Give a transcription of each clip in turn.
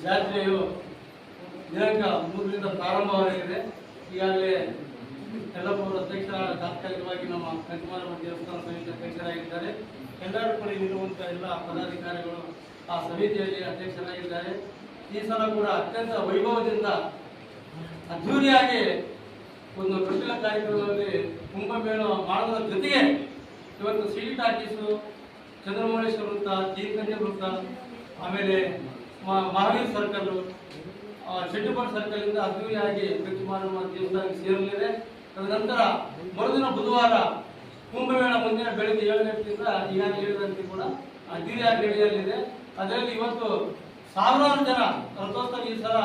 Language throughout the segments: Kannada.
ಜಾತ್ರೆಯು ದಿನಾಂಕ 3ರಿಂದ ಪ್ರಾರಂಭವಾಗಿದೆ. ಈಗಾಗಲೇ ಯಲ್ಲಪ್ಪನವರ ಅಧ್ಯಕ್ಷ ತಾತ್ಕಾಲಿಕವಾಗಿ ನಮ್ಮ ಕಂಚಿಮಾರಮ್ಮ ದೇವಸ್ಥಾನ ಸಮಿತಿ ಅಧ್ಯಕ್ಷರಾಗಿದ್ದಾರೆ. ಎಲ್ಲರೂ ಕೂಡ ಇರುವಂತಹ ಎಲ್ಲ ಪದಾಧಿಕಾರಿಗಳು ಆ ಸಮಿತಿಯಲ್ಲಿ ಅಧ್ಯಕ್ಷರಾಗಿದ್ದಾರೆ. ಈ ಸಲ ಕೂಡ ಅತ್ಯಂತ ವೈಭವದಿಂದ ಅದ್ದೂರಿಯಾಗಿ ಒಂದು ಕೃಷಿಕ ಕಾರ್ಯಕ್ರಮದಲ್ಲಿ ಕುಂಭಮೇಳ ಮಾಡೋದ್ರ ಜೊತೆಗೆ ಇವತ್ತು ಸಿಟಿ ಟಾಕೀಸು, ಚಂದ್ರಮೌಳೇಶ್ವರ ವೃತ್ತ, ತೀರ್ಥಂಜ ವೃತ್ತ, ಆಮೇಲೆ ಮಹಾವೀರ್ ಸರ್ಕಲ್, ಶೆಟ್ಟಿಪಟ್ ಸರ್ಕಲ್ ಇಂದ ಅದ್ದೂರಿಯಾಗಿ ಕಂಚಿಮಾರಮ್ಮ ದೇವಸ್ಥಾನಕ್ಕೆ ಸೇರಲಿದೆ. ತದನಂತರ ಮರುದಿನ ಬುಧವಾರ ಕುಂಭಮೇಳ ಮುಂದಿನ ಬೆಳಗ್ಗೆ 7 ಗಂಟೆಯಿಂದ ಈಗಾಗಲೇ ಹೇಳಿದಂತೆ ಕೂಡ ಅದ್ದೂರಿಯಾಗಿ ನಡೆಯಲಿದೆ. ಅದರಲ್ಲಿ ಇವತ್ತು ಸಾವಿರಾರು ಜನ ರಥೋತ್ಸವ. ಈ ಸಲ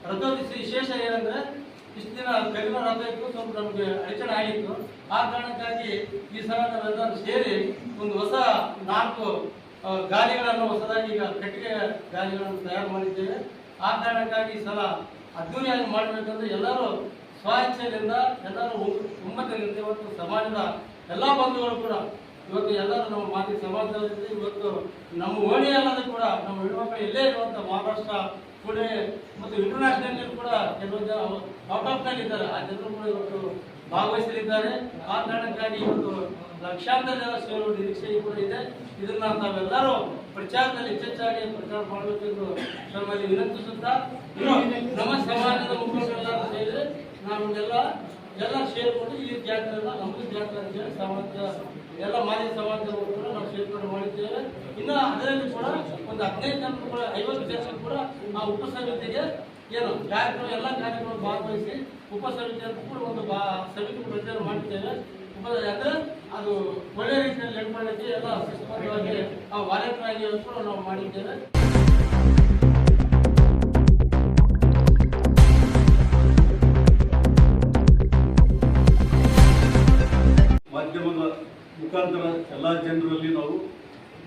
ರಥೋತ್ಸವ ವಿಶೇಷ ಏನಂದ್ರೆ ಇಷ್ಟು ದಿನ ಕಡಿಮೆ ರಥ ಇತ್ತು, ಸ್ವಲ್ಪ ನಮಗೆ ಅಡಚಣೆ ಆಗಿತ್ತು. ಆ ಕಾರಣಕ್ಕಾಗಿ ಈ ಸಲ ನಾವೆಲ್ಲರೂ ಸೇರಿ ಒಂದು ಹೊಸ 4 ಗಾಲಿಗಳನ್ನು ಹೊಸದಾಗಿ ಈಗ ಕಟ್ಟಿಗೆ ಗಾಲಿಗಳನ್ನು ತಯಾರು ಮಾಡಿದ್ದೇವೆ. ಆ ಕಾರಣಕ್ಕಾಗಿ ಈ ಸಲ ಅದ್ದೂರಿಯಾಗಿ ಮಾಡಬೇಕಂದ್ರೆ ಎಲ್ಲರೂ ಸ್ವೇಚ್ಛೆಯಿಂದ ಎಲ್ಲರೂ ಒಮ್ಮತದಿಂದ ಇವತ್ತು ಸಮಾಜದ ಎಲ್ಲ ಬಂಧುಗಳು ಕೂಡ ಇವತ್ತು ಎಲ್ಲರೂ ನಮ್ಮ ಮಾತಿ ಸಮಾಜದಲ್ಲಿ ಇವತ್ತು ನಮ್ಮ ಓಣಿ ಅಲ್ಲದೆ ಕೂಡ ನಮ್ಮ ಹೆಣ್ಮಕ್ಳು ಎಲ್ಲೇ ಇರುವಂಥ ಮಹಾರಾಷ್ಟ್ರ, ಪುಣೆ ಮತ್ತು ಇಂಟರ್ನ್ಯಾಷನಲ್ ಕೂಡ ಕೆಲವು ಜನ ಔಟ್ ಆಫ್ ನಲ್ಲಿ ಇದ್ದಾರೆ. ಆ ಜನರು ಕೂಡ ಇವತ್ತು ಭಾಗವಹಿಸಲಿದ್ದಾರೆ. ಆ ಕಾರಣಕ್ಕಾಗಿ ಇವತ್ತು ಲಕ್ಷಾಂತರ ಜನ ಸೇರುವ ನಿರೀಕ್ಷೆ ಕೂಡ ಇದೆ. ಇದನ್ನ ತಾವೆಲ್ಲರೂ ಪ್ರಚಾರದಲ್ಲಿ ಹೆಚ್ಚೆಚ್ಚಾಗಿ ಪ್ರಚಾರ ಮಾಡಬೇಕೆಂದು ನಮ್ಮಲ್ಲಿ ವಿನಂತಿಸುತ್ತಾ, ನಮ್ಮ ಸಮಾಜದ ಮುಖಂಡರೆಲ್ಲರೂ ಸೇರಿ ನಾವೆಲ್ಲ ಸೇರಿಕೊಂಡು ಈ ಜಾತ್ರೆಯನ್ನ ನಮ್ಮದು ಜಾತ್ರೆ ಅಂತೇಳಿ ಸಮಾಜ ಎಲ್ಲ ಮಾಜಿ ಸಮಾಜದವರು ಕೂಡ ನಾವು ಸೇರ್ಪಡೆ ಮಾಡಿದ್ದೇವೆ. ಇನ್ನು ಅದರಲ್ಲಿ ಕೂಡ ಒಂದು 15 ಜನ ಕೂಡ 50 ಜನ ಕೂಡ ಆ ಉಪಸಮಿತಿಗೆ ಏನು ಕಾರ್ಯಕ್ರಮ ಎಲ್ಲ ಕಾರ್ಯಕ್ರಮ ಭಾಗವಹಿಸಿ ಉಪಸಮಿತಿ ಅಂತ ಕೂಡ ಒಂದು ಸಮಿತಿ ಪ್ರಚಾರ ಮಾಡಿದ್ದೇವೆ. ಅಂದ್ರೆ ಅದು ಒಳ್ಳೆ ರೀತಿಯಲ್ಲಿ ನಡ್ಕೊಳ್ಳಿಕ್ಕೆ ಎಲ್ಲ ಸಿಸ್ಟಮವಾಗಿ ಆ ವಾಲೆಂಟರ್ ಆಗಿ ಕೂಡ ನಾವು ಮಾಡಿದ್ದೇವೆ. ಮಾಧ್ಯಮದ ಮುಖಾಂತರ ಎಲ್ಲ ಜನರಲ್ಲಿ ನಾವು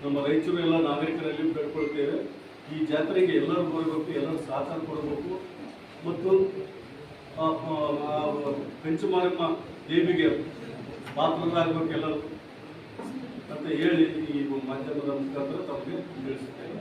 ನಮ್ಮ ರಾಯಚೂರು ಎಲ್ಲ ನಾಗರಿಕರಲ್ಲಿ ಬೇಡ್ಕೊಳ್ತೇವೆ. ಈ ಜಾತ್ರೆಗೆ ಎಲ್ಲರೂ ಬರಬೇಕು, ಎಲ್ಲರೂ ಸಹಕಾರ ಕೊಡಬೇಕು ಮತ್ತು ಕಂಚಿಮಾರಮ್ಮ ದೇವಿಗೆ ಪಾತ್ರರಾಗಬೇಕು ಎಲ್ಲರೂ ಅಂತ ಹೇಳಿ ಈ ಮಾಧ್ಯಮದ ಮುಖಾಂತರ ತಮಗೆ ತಿಳಿಸುತ್ತೇವೆ.